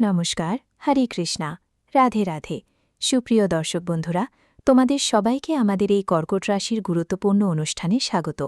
নমস্কার, হরে কৃষ্ণা, রাধে রাধে। সুপ্রিয় দর্শক বন্ধুরা, তোমাদের সবাইকে আমাদের এই কর্কট রাশির গুরুত্বপূর্ণ অনুষ্ঠানে স্বাগত।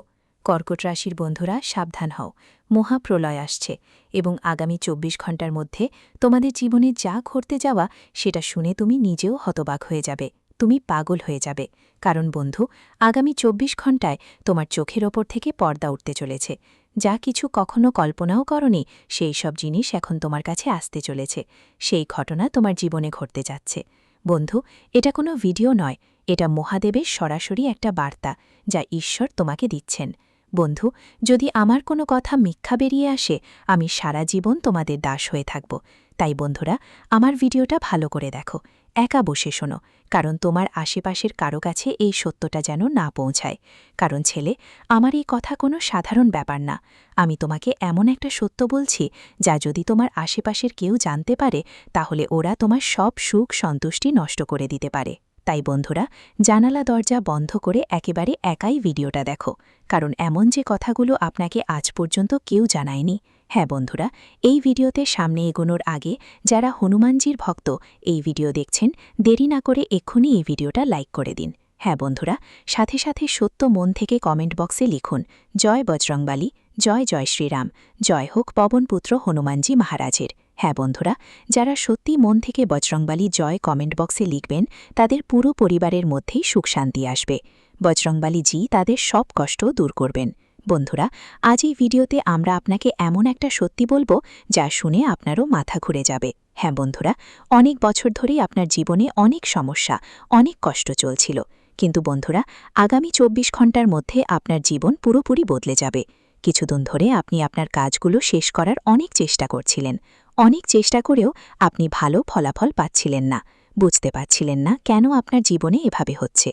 কর্কট রাশির বন্ধুরা সাবধান হও, মহাপ্রলয় আসছে এবং আগামী ২৪ ঘণ্টার মধ্যে তোমাদের জীবনে যা ঘটতে যাওয়া সেটা শুনে তুমি নিজেও হতবাক হয়ে যাবে, তুমি পাগল হয়ে যাবে। কারণ বন্ধু, আগামী ২৪ ঘণ্টায় তোমার চোখের ওপর থেকে পর্দা উঠতে চলেছে। যা কিছু কখনো কল্পনাও করনি সেই সব জিনিস এখন তোমার কাছে আসতে চলেছে। সেই ঘটনা তোমার জীবনে ঘটতে যাচ্ছে। বন্ধু, এটা কোনো ভিডিও নয়, এটা মহাদেবের সরাসরি একটা বার্তা যা ঈশ্বর তোমাকে দিচ্ছেন। বন্ধু, যদি আমার কোনো কথা মিথ্যা বেরিয়ে আসে, আমি সারা জীবন তোমাদের দাস হয়ে থাকব। তাই বন্ধুরা, আমার ভিডিওটা ভালো করে দেখো, একা বসে শোনো, কারণ তোমার আশেপাশের কারো কাছে এই সত্যটা যেন না পৌঁছায়। কারণ ছেলে, আমার এই কথা কোনো সাধারণ ব্যাপার না। আমি তোমাকে এমন একটা সত্য বলছি যা যদি তোমার আশেপাশের কেউ জানতে পারে, তাহলে ওরা তোমার সব সুখ সন্তুষ্টি নষ্ট করে দিতে পারে। তাই বন্ধুরা, জানালা দরজা বন্ধ করে একেবারে একাই ভিডিওটা দেখো, কারণ এমন যে কথাগুলো আপনাকে আজ পর্যন্ত কেউ জানায়নি। হ্যাঁ বন্ধুরা, এই ভিডিওতে সামনে এগোনোর আগে যারা হনুমানজির ভক্ত এই ভিডিও দেখছেন, দেরি না করে এক্ষুনি এই ভিডিওটা লাইক করে দিন। হ্যাঁ বন্ধুরা, সাথে সাথে সত্য মন থেকে কমেন্ট বক্সে লিখুন, জয় বজরংবলী, জয় জয় শ্রীরাম, জয় হোক পবনপুত্র হনুমানজি মহারাজের। হ্যাঁ বন্ধুরা, যারা সত্যি মন থেকে বজরংবলী জয় কমেন্ট বক্সে লিখবেন, তাদের পুরো পরিবারের মধ্যেই সুখ শান্তি আসবে। বজরংবলী জি তাদের সব কষ্ট দূর করবেন। বন্ধুরা, আজ এই ভিডিওতে আমরা আপনাকে এমন একটা সত্যি বলবো যা শুনে আপনারও মাথা ঘুরে যাবে। হ্যাঁ বন্ধুরা, অনেক বছর ধরেই আপনার জীবনে অনেক সমস্যা, অনেক কষ্ট চলছিল। কিন্তু বন্ধুরা, আগামী ২৪ ঘণ্টার মধ্যে আপনার জীবন পুরোপুরি বদলে যাবে। কিছুদিন ধরে আপনি আপনার কাজগুলো শেষ করার অনেক চেষ্টা করছিলেন। অনেক চেষ্টা করেও আপনি ভালো ফলাফল পাচ্ছিলেন না, বুঝতে পারছিলেন না কেন আপনার জীবনে এভাবে হচ্ছে।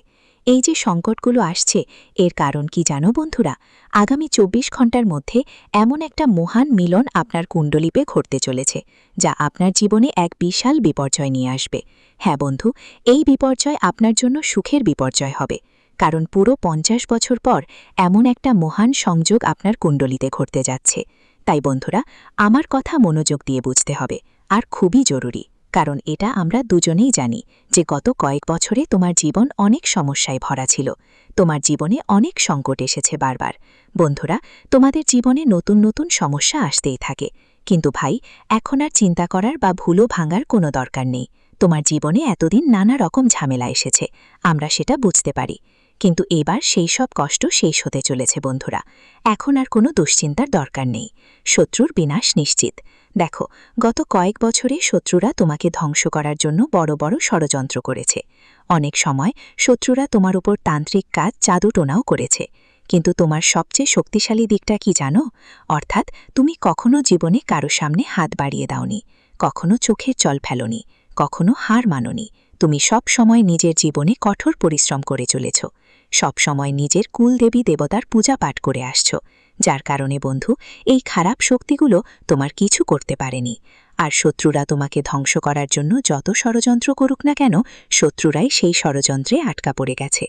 এই যে সংকটগুলো আসছে, এর কারণ কি জানো বন্ধুরা? আগামী ২৪ ঘণ্টার মধ্যে এমন একটা মহান মিলন আপনার কুণ্ডলিপে ঘটতে চলেছে, যা আপনার জীবনে এক বিশাল বিপর্যয় নিয়ে আসবে। হ্যাঁ বন্ধু, এই বিপর্যয় আপনার জন্য সুখের বিপর্যয় হবে, কারণ পুরো ৫০ বছর পর এমন একটা মহান সংযোগ আপনার কুণ্ডলিতে ঘটতে যাচ্ছে। তাই বন্ধুরা, আমার কথা মনোযোগ দিয়ে বুঝতে হবে, আর খুবই জরুরি, কারণ এটা আমরা দুজনেই জানি যে গত কয়েক বছরে তোমার জীবন অনেক সমস্যায় ভরা ছিল। তোমার জীবনে অনেক সংকট এসেছে বারবার। বন্ধুরা, তোমাদের জীবনে নতুন নতুন সমস্যা আসতেই থাকে, কিন্তু ভাই, এখন আর চিন্তা করার বা ভুলো ভাঙার কোনো দরকার নেই। তোমার জীবনে এতদিন নানা রকম ঝামেলা এসেছে, আমরা সেটা বুঝতে পারি, কিন্তু এবার সেই সব কষ্ট শেষ হতে চলেছে বন্ধুরা। এখন আর কোনো দুশ্চিন্তার দরকার নেই, শত্রুর বিনাশ নিশ্চিত। দেখো, গত কয়েক বছরে শত্রুরা তোমাকে ধ্বংস করার জন্য বড় বড় ষড়যন্ত্র করেছে। অনেক সময় শত্রুরা তোমার উপর তান্ত্রিক কাজ জাদুটোনাও করেছে। কিন্তু তোমার সবচেয়ে শক্তিশালী দিকটা কি জানো? অর্থাৎ তুমি কখনো জীবনে কারো সামনে হাত বাড়িয়ে দাওনি, কখনো চোখের জল ফেলোনি, কখনো হার মানোনি। তুমি সব সময় নিজের জীবনে কঠোর পরিশ্রম করে চলেছ, সব সময় নিজের কুলদেবী দেবতার পূজা পাঠ করে আসছ, যার কারণে বন্ধু, এই খারাপ শক্তিগুলো তোমার কিছু করতে পারেনি। আর শত্রুরা তোমাকে ধ্বংস করার জন্য যত ষড়যন্ত্র করুক না কেন, শত্রুরাই সেই ষড়যন্ত্রে আটকা পড়ে গেছে।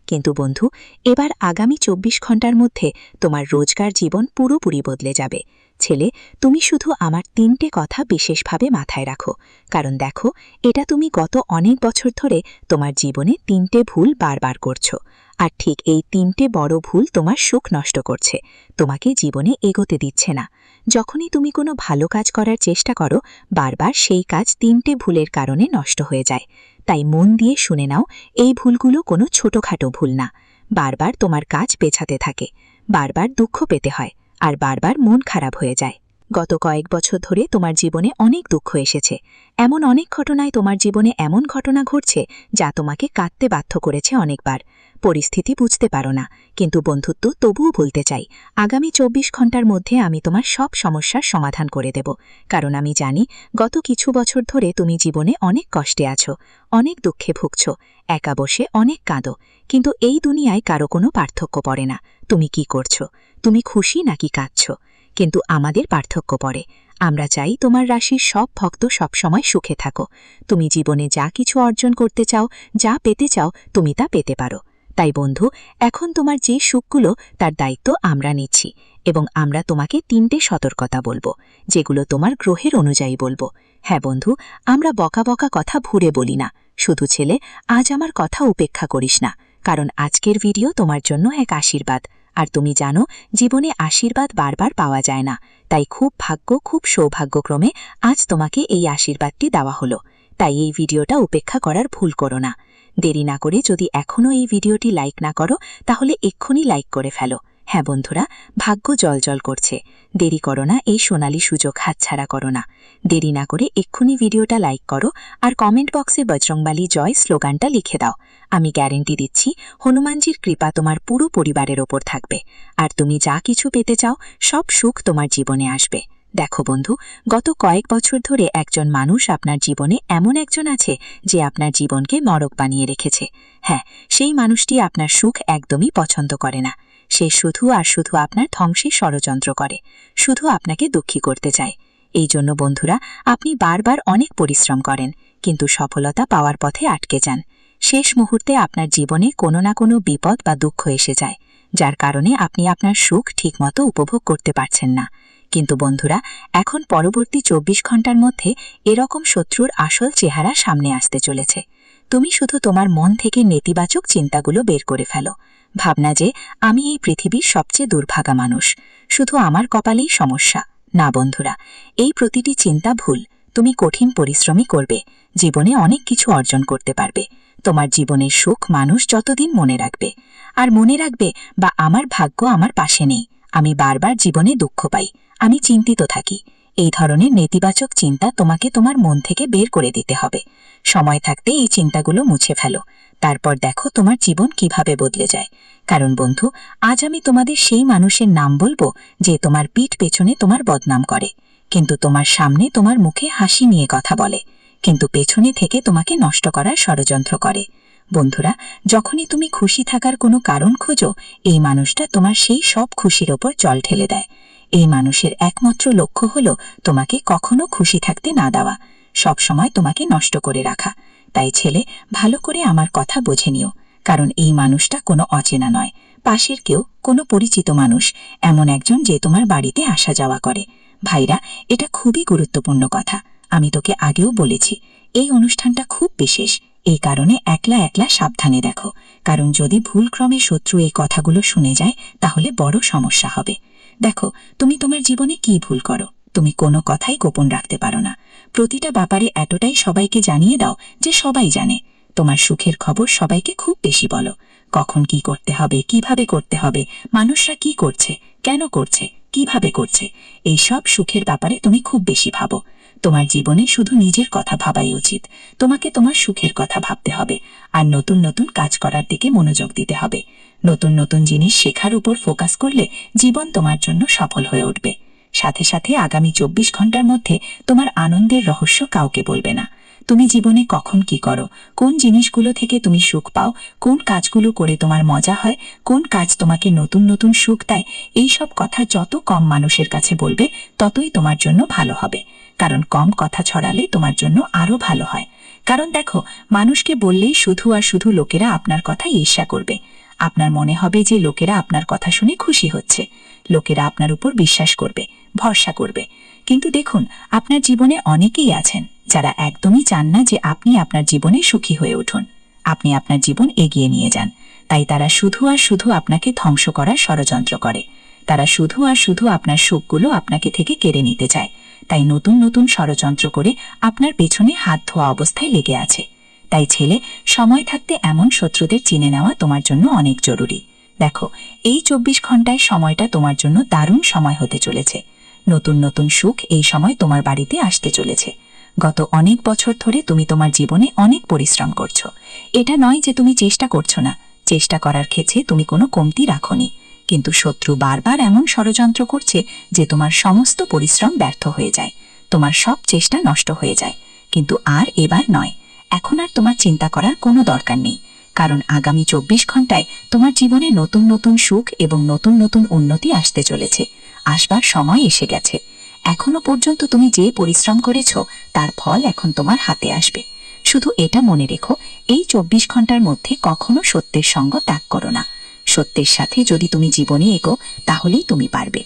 কিন্তু বন্ধু, এবার আগামী ২৪ ঘণ্টার মধ্যে তোমার রোজগার জীবন পুরোপুরি বদলে যাবে। ছেলে, তুমি শুধু আমার ৩টে কথা বিশেষভাবে মাথায় রাখো, কারণ দেখো, এটা তুমি গত অনেক বছর ধরে তোমার জীবনে ৩টে ভুল বারবার করছো। আর ঠিক এই ৩টে বড় ভুল তোমার সুখ নষ্ট করছে, তোমাকে জীবনে এগোতে দিচ্ছে না। যখনই তুমি কোনো ভালো কাজ করার চেষ্টা করো, বারবার সেই কাজ ৩টে ভুলের কারণে নষ্ট হয়ে যায়। তাই মন দিয়ে শুনে নাও, এই ভুলগুলো কোনো ছোটখাটো ভুল না। বারবার তোমার কাজ পেছাতে থাকে, বারবার দুঃখ পেতে হয়, আর বারবার মন খারাপ হয়ে যায়। গত কয়েক বছর ধরে তোমার জীবনে অনেক দুঃখ এসেছে। এমন অনেক ঘটনায় তোমার জীবনে এমন ঘটনা ঘটছে যা তোমাকে কাঁদতে বাধ্য করেছে অনেকবার। পরিস্থিতি বুঝতে পারো না, কিন্তু বন্ধুত্ব তবুও বলতে চাই, আগামী ২৪ ঘণ্টার মধ্যে আমি তোমার সব সমস্যার সমাধান করে দেব। কারণ আমি জানি, গত কিছু বছর ধরে তুমি জীবনে অনেক কষ্টে আছো, অনেক দুঃখে ভুগছ, একা বসে অনেক কাঁদো। কিন্তু এই দুনিয়ায় কারো কোনো পার্থক্য পড়ে না তুমি কি করছো, তুমি খুশি নাকি কাঁদছ। কিন্তু আমাদের পার্থক্য পড়ে। আমরা চাই তোমার রাশির সব ভক্ত সবসময় সুখে থাকো। তুমি জীবনে যা কিছু অর্জন করতে চাও, যা পেতে চাও, তুমি তা পেতে পারো। তাই বন্ধু, এখন তোমার যে সুখগুলো তার দায়িত্ব আমরা নিচ্ছি। এবং আমরা তোমাকে 3টে সতর্কতা বলবো, যেগুলো তোমার গ্রহের অনুযায়ী বলবো। হ্যাঁ বন্ধু, আমরা বকা বকা কথা ভুরে বলি না। শুধু ছেলে, আজ আমার কথা উপেক্ষা করিস না, কারণ আজকের ভিডিও তোমার জন্য এক আশীর্বাদ। আর তুমি জানো, জীবনে আশীর্বাদ বারবার পাওয়া যায় না, তাই খুব সৌভাগ্যক্রমে আজ তোমাকে এই আশীর্বাদটি দেওয়া হলো। তাই এই ভিডিওটা উপেক্ষা করার ভুল করো না। দেরি না করে যদি এখনও এই ভিডিওটি লাইক না করো, তাহলে এক্ষুনি লাইক করে ফেলো। হ্যাঁ বন্ধুরা, ভাগ্য জলজল করছে, দেরি করো না, এই সোনালী সুযোগ হাতছাড়া করো না। দেরি না করে এক্ষুনি ভিডিওটা লাইক করো আর কমেন্ট বক্সে বজরংবলী জয় স্লোগানটা লিখে দাও। আমি গ্যারেন্টি দিচ্ছি, হনুমানজির কৃপা তোমার পুরো পরিবারের ওপর থাকবে, আর তুমি যা কিছু পেতে চাও সব সুখ তোমার জীবনে আসবে। দেখো বন্ধু, গত কয়েক বছর ধরে একজন মানুষ আপনার জীবনে এমন একজন আছে যে আপনার জীবনকে নরক বানিয়ে রেখেছে। হ্যাঁ, সেই মানুষটি আপনার সুখ একদমই পছন্দ করে না। সে শুধু আর শুধু আপনার ধ্বংসের ষড়যন্ত্র করে, শুধু আপনাকে দুঃখী করতে চায়। এই জন্য বন্ধুরা, আপনি বারবার অনেক পরিশ্রম করেন, কিন্তু সফলতা পাওয়ার পথে আটকে যান। শেষ মুহূর্তে আপনার জীবনে কোনো না কোনো বিপদ বা দুঃখ এসে যায়, যার কারণে আপনি আপনার সুখ ঠিকমতো উপভোগ করতে পারছেন না। কিন্তু বন্ধুরা, এখন পরবর্তী 24 ঘন্টার মধ্যে এরকম শত্রুর আসল চেহারা সামনে আসতে চলেছে। তুমি শুধু তোমার মন থেকে নেতিবাচক চিন্তাগুলো বের করে ফেলো। ভাবনা যে আমি এই পৃথিবীর সবচেয়ে দুর্ভাগা মানুষ, শুধু আমার কপালেই সমস্যা। না বন্ধুরা, এই প্রতিটি চিন্তা ভুল। তুমি কঠিন পরিশ্রমই করবে, জীবনে অনেক কিছু অর্জন করতে পারবে। তোমার জীবনের সুখ মানুষ যতদিন মনে রাখবে, আর মনে রাখবে বা আমার ভাগ্য আমার পাশে নেই, আমি বারবার জীবনে দুঃখ পাই, আমি চিন্তিত থাকি, এই ধরনের নেতিবাচক চিন্তা তোমাকে তোমার মন থেকে বের করে দিতে হবে। সময় থাকতে এই চিন্তাগুলো মুছে ফেলো, তারপর দেখো তোমার জীবন কিভাবে বদলে যায়। কারণ বন্ধু, আজ আমি তোমাদের সেই মানুষের নাম বলবো যে তোমার পিঠ পেছনে তোমার বদনাম করে, কিন্তু তোমার সামনে তোমার মুখে হাসি নিয়ে কথা বলে, কিন্তু পেছনে থেকে তোমাকে নষ্ট করার ষড়যন্ত্র করে। বন্ধুরা, যখনই তুমি খুশি থাকার কোনো কারণ খোঁজো, এই মানুষটা তোমার সেই সব খুশির ওপর জল ঢেলে দেয়। এই মানুষের একমাত্র লক্ষ্য হলো তোমাকে কখনো খুশি থাকতে না দেওয়া, সবসময় তোমাকে নষ্ট করে রাখা। তাই ছেলে, ভালো করে আমার কথা বুঝে নিও, কারণ এই মানুষটা কোনো অচেনা নয়, পাশের কেউ, কোনো পরিচিত মানুষ, এমন একজন যে তোমার বাড়িতে আসা যাওয়া করে। ভাইরা, এটা খুবই গুরুত্বপূর্ণ কথা। আমি তোকে আগেও বলেছি, এই অনুষ্ঠানটা খুব বিশেষ, এই কারণে একলা একলা সাবধানে দেখো, কারণ যদি ভুলক্রমে শত্রু এই কথাগুলো শুনে যায়, তাহলে বড় সমস্যা হবে। দেখো, তুমি তোমার জীবনে কি ভুল করো? তুমি কোনো কথাই গোপন রাখতে পারো না, প্রতিটা ব্যাপারে এতটাই সবাইকে জানিয়ে দাও যে সবাই জানে। তোমার সুখের খবর সবাইকে খুব বেশি বলো, কখন কি করতে হবে, কিভাবে করতে হবে, মানুষরা কি করছে, কেন করছে, কিভাবে করছে, এই সব সুখের ব্যাপারে তুমি খুব বেশি ভাবো। তোমার জীবনে শুধু নিজের কথা ভাবাই উচিত, তোমাকে তোমার সুখের কথা ভাবতে হবে, আর নতুন নতুন কাজ করার দিকে মনোযোগ দিতে হবে। নতুন নতুন জিনিস শেখার উপর ফোকাস করলে জীবন তোমার জন্য সফল হয়ে উঠবে। সাথে সাথে আগামী 24 ঘন্টার মধ্যে তোমার আনন্দের রহস্য কাউকে বলবে না। তুমি জীবনে কখন কি করো, কোন জিনিসগুলো থেকে তুমি সুখ পাও, কোন কাজগুলো করে তোমার মজা হয়, কোন কাজ তোমাকে নতুন নতুন সুখ দেয়, এই সব কথা যত কম মানুষের কাছে বলবে, ততই তোমার জন্য ভালো হবে। কারণ কম কথা ছড়ালে তোমার জন্য আরো ভালো হয়। কারণ দেখো, মানুষকে বললেই শুধু আর শুধু লোকেরা আপনার কথা ঈর্ষা করবে। আপনার মনে হবে যে লোকেরা আপনার কথা শুনে খুশি হচ্ছে, লোকেরা আপনার উপর বিশ্বাস করবে, ভরসা করবে। কিন্তু দেখুন, আপনার জীবনে অনেকেই আছেন যারা একদমই চান না যে আপনি আপনার জীবনে সুখী হয়ে উঠুন, আপনি আপনার জীবন এগিয়ে নিয়ে যান। তাই তারা শুধু আর শুধু আপনাকে ধ্বংস করার ষড়যন্ত্র করে, তারা শুধু আর শুধু আপনার সুখগুলো আপনাকে থেকে কেড়ে নিতে চায়। তাই নতুন নতুন ষড়যন্ত্র করে আপনার পেছনে হাত ধোয়া অবস্থায় লেগে আছে। তাই ছেলে, সময় থাকতে এমন শত্রুদের চিনে নেওয়া তোমার জন্য অনেক জরুরি। দেখো, এই 24 ঘন্টায় সময়টা তোমার জন্য দারুণ সময় হতে চলেছে। নতুন নতুন সুখ এই সময় তোমার বাড়িতে আসতে চলেছে। গত অনেক বছর ধরে তুমি তোমার জীবনে অনেক পরিশ্রম করছো। এটা নয় যে তুমি চেষ্টা করছো না, চেষ্টা করার ক্ষেত্রে তুমি কোনো কমতি রাখোনি, কিন্তু শত্রু বারবার এমন ষড়যন্ত্র করছে যে তোমার সমস্ত পরিশ্রম ব্যর্থ হয়ে যায়, তোমার সব চেষ্টা নষ্ট হয়ে যায়। কিন্তু আর এবার নয়, এখন আর তোমার চিন্তা করার কোনো দরকার নেই, কারণ আগামী 24 ঘন্টায় তোমার জীবনে নতুন নতুন সুখ এবং নতুন নতুন উন্নতি আসতে চলেছে। আসবার সময় এসে গেছে। এখনো পর্যন্ত তুমি যে পরিশ্রম করেছ, তার ফল এখন তোমার হাতে আসবে। শুধু এটা মনে রেখো, এই 24 ঘন্টার মধ্যে কখনো সত্যের সঙ্গ ত্যাগ করো না। সত্যের সাথে যদি তুমি জীবনে এগো, তাহলেই তুমি পারবে।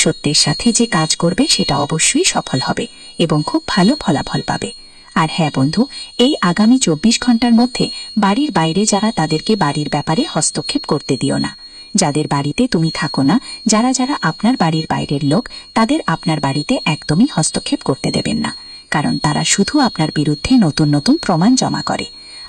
সত্যের সাথে যে কাজ করবে সেটা অবশ্যই সফল হবে এবং খুব ভালো ফলাফল পাবে। আর হ্যাঁ বন্ধু, এই আগামী 24 ঘন্টার মধ্যে বাড়ির বাইরে যারা, তাদেরকে বাড়ির ব্যাপারে হস্তক্ষেপ করতে দিও না। যাদের বাড়িতে তুমি থাকো না, যারা যারা আপনার বাড়ির বাইরের লোক, তাদের আপনার বাড়িতে একদমই হস্তক্ষেপ করতে দেবেন না, কারণ তারা শুধু আপনার বিরুদ্ধে নতুন নতুন প্রমাণ জমা করে।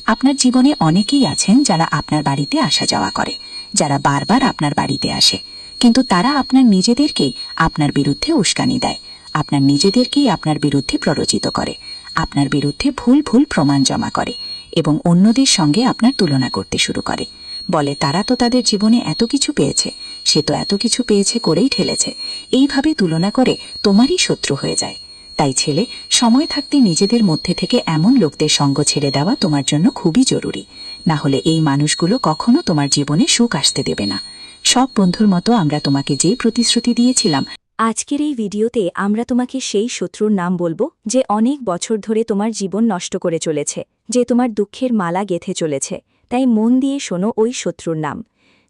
আপনার জীবনে অনেকেই আছেন যারা আপনার বাড়িতে আসা যাওয়া করে, যারা বারবার আপনার বাড়িতে আসে, কিন্তু তারা আপনার নিজেদেরকেই আপনার বিরুদ্ধে উস্কানি দেয়, আপনার নিজেদেরকেই আপনার বিরুদ্ধে প্ররোচিত করে, আপনার বিরুদ্ধে ভুল ভুল প্রমাণ জমা করে এবং অন্যদের সঙ্গে আপনার তুলনা করতে শুরু করে। বলে তারা তো তাদের জীবনে এত কিছু পেয়েছে, সে তো এত কিছু পেয়েছে করেই ঠেলেছে। এইভাবে তুলনা করে তোমারই শত্রু হয়ে যায়। তাই ছেলে, সময় থাকতে নিজেদের মধ্যে থেকে এমন লোকদের সঙ্গ ছেড়ে দেওয়া তোমার জন্য খুবই জরুরি। না হলে এই মানুষগুলো কখনো তোমার জীবনে সুখ আসতে দেবে না। সব বন্ধুর মতো আমরা তোমাকে যে প্রতিশ্রুতি দিয়েছিলাম, আজকের এই ভিডিওতে আমরা তোমাকে সেই শত্রুর নাম বলবো যে অনেক বছর ধরে তোমার জীবন নষ্ট করে চলেছে, যে তোমার দুঃখের মালা গেঁথে চলেছে। তাই মন দিয়ে শোনো ওই শত্রুর নাম।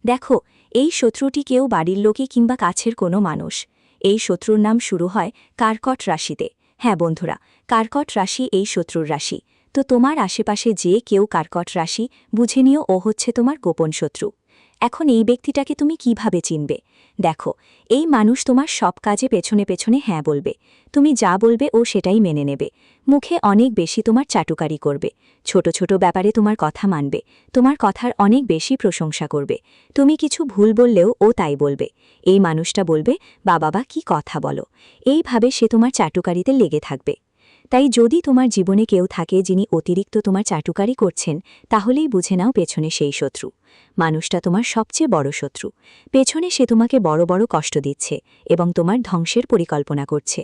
দেখো, এই শত্রুটি কেউ বাড়ির লোকে কিংবা কাছের কোনো মানুষ। এই শত্রুর নাম শুরু হয় কার্কট রাশিতে। হ্যাঁ বন্ধুরা, কার্কট রাশি এই শত্রুর রাশি। তো তোমার আশেপাশে যে কেউ কার্কট রাশি, বুঝে নিও ও হচ্ছে তোমার গোপন শত্রু। এখন এই ব্যক্তিটাকে তুমি কিভাবে চিনবে? দেখো, এই মানুষ তোমার সব কাজে পেছনে পেছনে হ্যাঁ বলবে। তুমি যা বলবে ও সেটাই মেনে নেবে। মুখে অনেক বেশি তোমার চাটুকারি করবে। ছোট ছোট ব্যাপারে তোমার কথা মানবে। তোমার কথার অনেক বেশি প্রশংসা করবে। তুমি কিছু ভুল বললেও ও তাই বলবে। এই মানুষটা বলবে, বাবা কি কথা বলো। এইভাবে সে তোমার চাটুকারিতে লেগে থাকবে। তাই যদি তোমার জীবনে কেউ থাকে যিনি অতিরিক্ত তোমার চাটুকারি করছেন, তাহলেই বুঝে নাও পেছনে সেই শত্রু। মানুষটা তোমার সবচেয়ে বড় শত্রু। পেছনে সে তোমাকে বড় বড় কষ্ট দিচ্ছে এবং তোমার ধ্বংসের পরিকল্পনা করছে।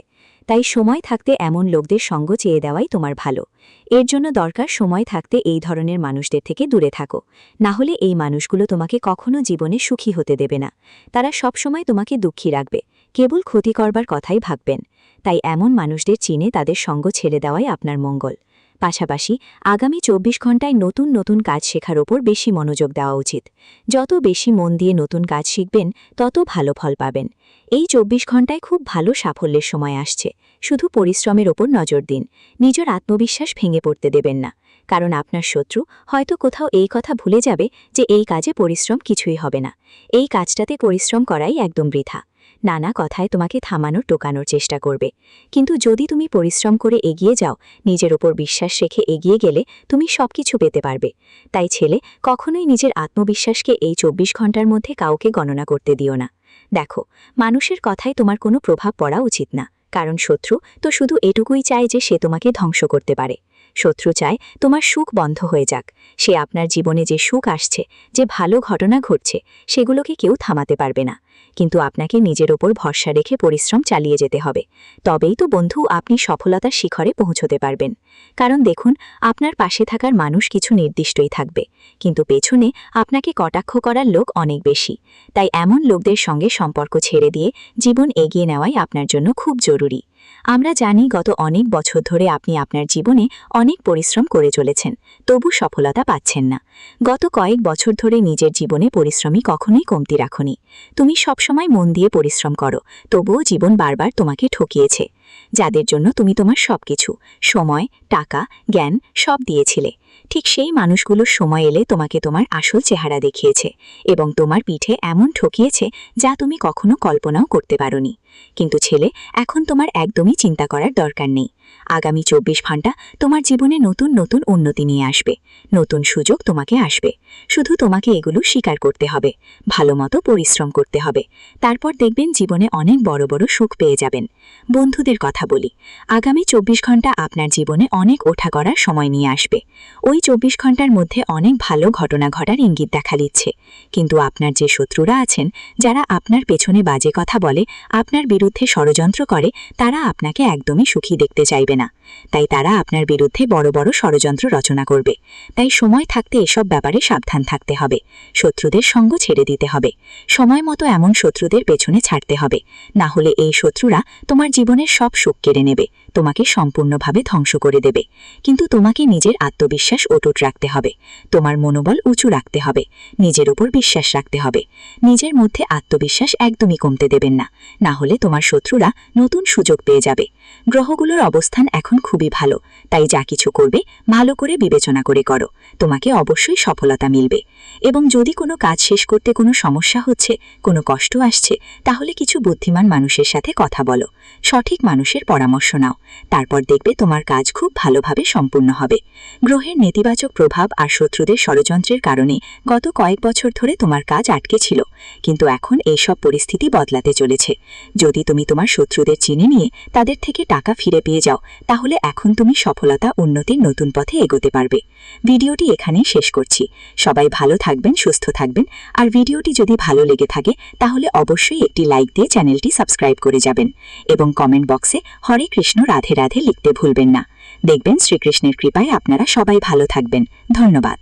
তাই সময় থাকতে এমন লোকদের সঙ্গ চেয়ে দেওয়াই তোমার ভালো। এর জন্য দরকার সময় থাকতে এই ধরনের মানুষদের থেকে দূরে থাকো। না হলে এই মানুষগুলো তোমাকে কখনো জীবনে সুখী হতে দেবে না। তারা সবসময় তোমাকে দুঃখী রাখবে, কেবল ক্ষতি করবার কথাই ভাববেন। তাই এমন মানুষদের চিনে তাদের সঙ্গ ছেড়ে দেওয়াই আপনার মঙ্গল। পাশাপাশি আগামী 24 ঘণ্টায় নতুন নতুন কাজ শেখার ওপর বেশি মনোযোগ দেওয়া উচিত। যত বেশি মন দিয়ে নতুন কাজ শিখবেন, তত ভালো ফল পাবেন। এই 24 ঘণ্টায় খুব ভালো সাফল্যের সময় আসছে। শুধু পরিশ্রমের ওপর নজর দিন। নিজের আত্মবিশ্বাস ভেঙে পড়তে দেবেন না, কারণ আপনার শত্রু হয়তো কোথাও এই কথা ভুলে যাবে যে এই কাজে পরিশ্রম কিছুই হবে না। এই কাজটাতে পরিশ্রম করাই একদম বৃথা। নানা কথায় তোমাকে থামানোর টোকানোর চেষ্টা করবে। কিন্তু যদি তুমি পরিশ্রম করে এগিয়ে যাও, নিজের ওপর বিশ্বাস রেখে এগিয়ে গেলে তুমি সবকিছু পেতে পারবে। তাই ছেলে, কখনোই নিজের আত্মবিশ্বাসকে এই 24 ঘণ্টার মধ্যে কাউকে গণনা করতে দিও না। দেখো, মানুষের কথায় তোমার কোনো প্রভাব পড়া উচিত না, কারণ শত্রু তো শুধু এটুকুই চায় যে সে তোমাকে ধ্বংস করতে পারে। শত্রু চায় তোমার সুখ বন্ধ হয়ে যাক। সে আপনার জীবনে যে সুখ আসছে, যে ভালো ঘটনা ঘটছে, সেগুলোকে কেউ থামাতে পারবে না। কিন্তু আপনাকে নিজের ওপর ভরসা রেখে পরিশ্রম চালিয়ে যেতে হবে। তবেই তো বন্ধু আপনি সফলতার শিখরে পৌঁছতে পারবেন। কারণ দেখুন, আপনার পাশে থাকার মানুষ কিছু নির্দিষ্টই থাকবে, কিন্তু পেছনে আপনাকে কটাক্ষ করার লোক অনেক বেশি। তাই এমন লোকদের সঙ্গে সম্পর্ক ছেড়ে দিয়ে জীবন এগিয়ে নেওয়াই আপনার জন্য খুব জরুরি। আমরা জানি গত অনেক বছর ধরে আপনি আপনার জীবনে অনেক পরিশ্রম করে চলেছেন, তবু সফলতা পাচ্ছেন না। গত কয়েক বছর ধরে নিজের জীবনে পরিশ্রমী কখনোই কমতি রাখনি। তুমি সবসময় মন দিয়ে পরিশ্রম করো, তবুও জীবন বারবার তোমাকে ঠকিয়েছে। যাদের জন্য তুমি তোমার সবকিছু, সময়, টাকা, জ্ঞান সব দিয়েছিলে, ঠিক সেই মানুষগুলোর সময় এলে তোমাকে তোমার আসল চেহারা দেখিয়েছে এবং তোমার পিঠে এমন ঠকিয়েছে যা তুমি কখনো কল্পনাও করতে পারোনি। কিন্তু ছেলে, এখন তোমার একদমই চিন্তা করার দরকার নেই। আগামী 24 ঘণ্টা তোমার জীবনে নতুন নতুন উন্নতি নিয়ে আসবে, নতুন সুযোগ তোমাকে আসবে। শুধু তোমাকে এগুলো স্বীকার করতে হবে, ভালোমতো পরিশ্রম করতে হবে। তারপর দেখবেন জীবনে অনেক বড় বড় সুখ পেয়ে যাবেন। বন্ধুদের কথা বলি, আগামী 24 ঘণ্টা আপনার জীবনে অনেক ওঠা করার সময় নিয়ে আসবে। ওই 24 ঘণ্টার মধ্যে অনেক ভালো ঘটনা ঘটার ইঙ্গিত দেখা দিচ্ছে। কিন্তু আপনার যে শত্রুরা আছেন, যারা আপনার পেছনে বাজে কথা বলে, আপনার বিরুদ্ধে ষড়যন্ত্র করে, তারা আপনাকে একদমই সুখী দেখতে চায় চাইবে না, তাই তারা আপনার বিরুদ্ধে বড় বড় ষড়যন্ত্র রচনা করবে। তাই সময় থাকতে এসব ব্যাপারে সাবধান থাকতে হবে। শত্রুদের সঙ্গ ছেড়ে দিতে হবে। সময় মতো এমন শত্রুদের পেছনে ছাড়তে হবে, না হলে এই শত্রুরা তোমার জীবনের সব সুখ কেড়ে নেবে, তোমাকে সম্পূর্ণভাবে ধ্বংস করে দেবে। কিন্তু তোমাকে নিজের আত্মবিশ্বাস অটুট রাখতে হবে, তোমার মনোবল উঁচু রাখতে হবে, নিজের উপর বিশ্বাস রাখতে হবে। নিজের মধ্যে আত্মবিশ্বাস একদমই কমতে দেবেন না, না হলে তোমার শত্রুরা নতুন সুযোগ পেয়ে যাবে। গ্রহগুলোর অবস্থান এখন খুবই ভালো, তাই যা কিছু করবে ভালো করে বিবেচনা করে করো, তোমাকে অবশ্যই সফলতা মিলবে। এবং যদি কোনো কাজ শেষ করতে কোনো সমস্যা হচ্ছে, কোনো কষ্ট আসছে, তাহলে কিছু বুদ্ধিমান মানুষের সাথে কথা বলো, সঠিক মানুষের পরামর্শ নাও, তারপর দেখবে তোমার কাজ খুব ভালোভাবে সম্পূর্ণ হবে। গ্রহের নেতিবাচক প্রভাব আর শত্রুদের ষড়যন্ত্রের কারণে গত কয়েক বছর ধরে তোমার কাজ আটকে ছিল, কিন্তু এখন এইসব পরিস্থিতি বদলাতে চলেছে। যদি তুমি তোমার শত্রুদের চিনে নিয়ে তাদের থেকে টাকা ফিরে পেয়ে যাও, তাহলে এখন তুমি সফলতা উন্নতির নতুন পথে এগোতে পারবে। ভিডিওটি এখানেই শেষ করছি। সবাই ভালো থাকবেন, সুস্থ থাকবেন। আর ভিডিওটি যদি ভালো লেগে থাকে তাহলে অবশ্যই একটি লাইক দিয়ে চ্যানেলটি সাবস্ক্রাইব করে যাবেন এবং কমেন্ট বক্সে হরে কৃষ্ণ রাধে রাধে লিখতে ভুলবেন না। দেখবেন শ্রীকৃষ্ণের কৃপায় আপনারা সবাই ভালো থাকবেন। ধন্যবাদ।